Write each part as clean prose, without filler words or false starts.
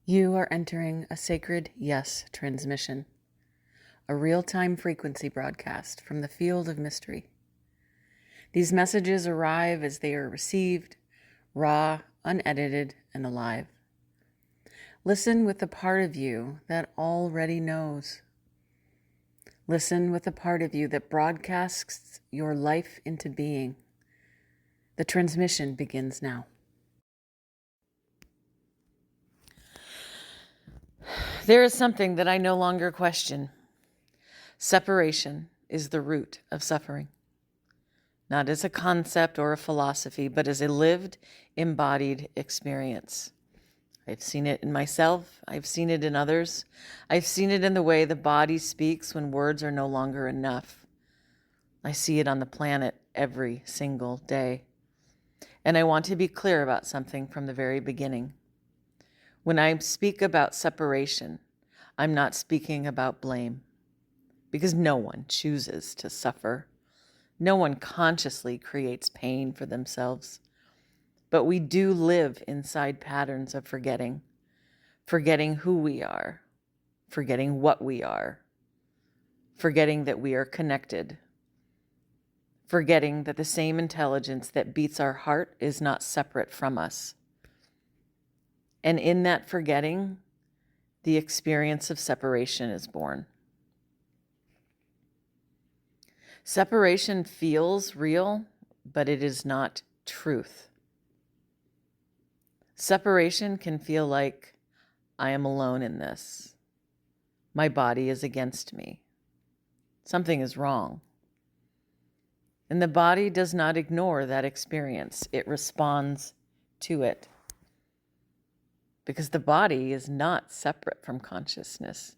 You are entering a sacred yes transmission, a real-time frequency broadcast from the field of mystery. These messages arrive as they are received, raw, unedited, and alive. Listen with the part of you that already knows. Listen with the part of you that broadcasts your life into being. The transmission begins now. There is something that I no longer question. Separation is the root of suffering. Not as a concept or a philosophy, but as a lived, embodied experience. I've seen it in myself. I've seen it in others. I've seen it in the way the body speaks when words are no longer enough. I see it on the planet every single day. And I want to be clear about something from the very beginning. When I speak about separation, I'm not speaking about blame, because no one chooses to suffer. No one consciously creates pain for themselves. But we do live inside patterns of forgetting who we are, forgetting what we are, forgetting that we are connected, forgetting that the same intelligence that beats our heart is not separate from us. And in that forgetting, the experience of separation is born. Separation feels real, but it is not truth. Separation can feel like I am alone in this. My body is against me. Something is wrong. And the body does not ignore that experience. It responds to it. Because the body is not separate from consciousness.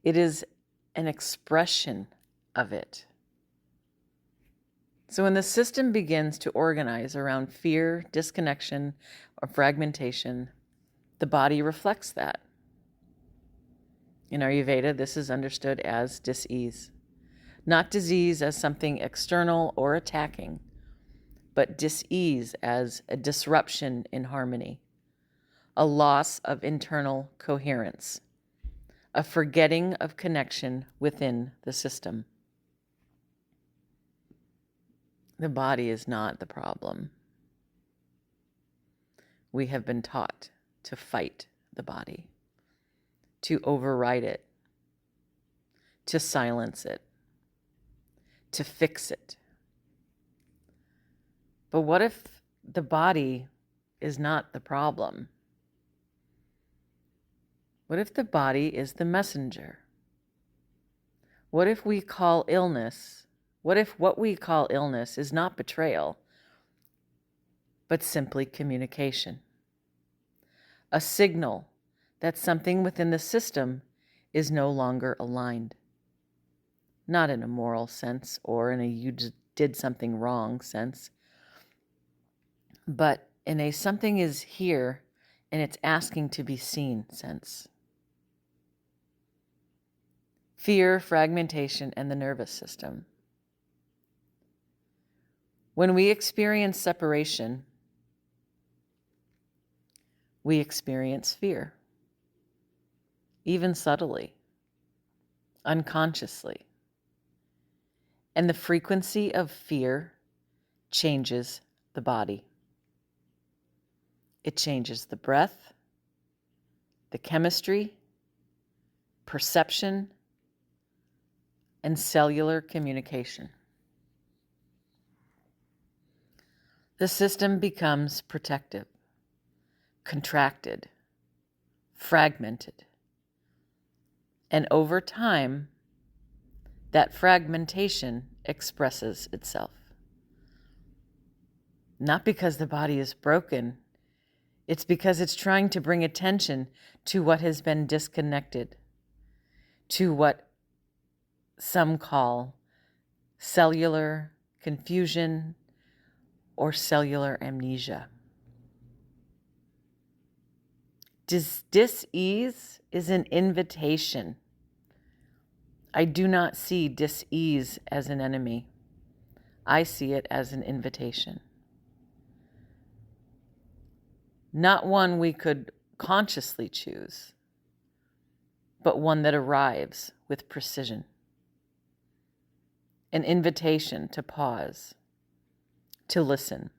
It is an expression of it. So when the system begins to organize around fear, disconnection, or fragmentation, the body reflects that. In Ayurveda, this is understood as dis-ease. Not disease as something external or attacking, but dis-ease as a disruption in harmony, a loss of internal coherence, a forgetting of connection within the system. The body is not the problem. We have been taught to fight the body, to override it, to silence it, to fix it. But what if the body is not the problem? What if the body is the messenger? What if what we call illness is not betrayal, but simply communication? A signal that something within the system is no longer aligned. Not in a moral sense or in a you did something wrong sense, but in a something is here and it's asking to be seen sense. Fear, fragmentation, and the nervous system. When we experience separation, we experience fear, even subtly, unconsciously. And the frequency of fear changes the body. It changes the breath, the chemistry, perception, and cellular communication. The system becomes protective, contracted, fragmented. And over time, that fragmentation expresses itself. Not because the body is broken, it's because it's trying to bring attention to what has been disconnected, to what some call cellular confusion or cellular amnesia. Dis-ease is an invitation. I do not see dis-ease as an enemy. I see it as an invitation. Not one we could consciously choose, but one that arrives with precision. An invitation to pause, to listen,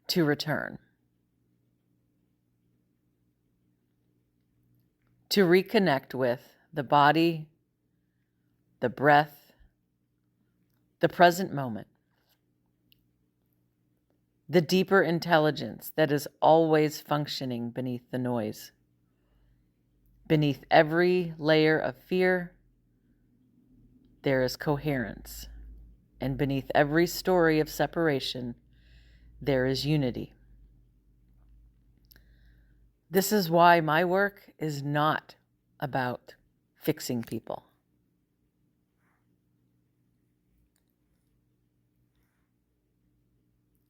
to return, to reconnect with the body, the breath, the present moment, the deeper intelligence that is always functioning beneath the noise. Beneath every layer of fear, there is coherence, and beneath every story of separation, there is unity. This is why my work is not about fixing people.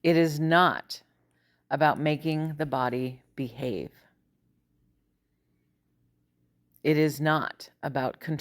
It is not about making the body behave. It is not about control.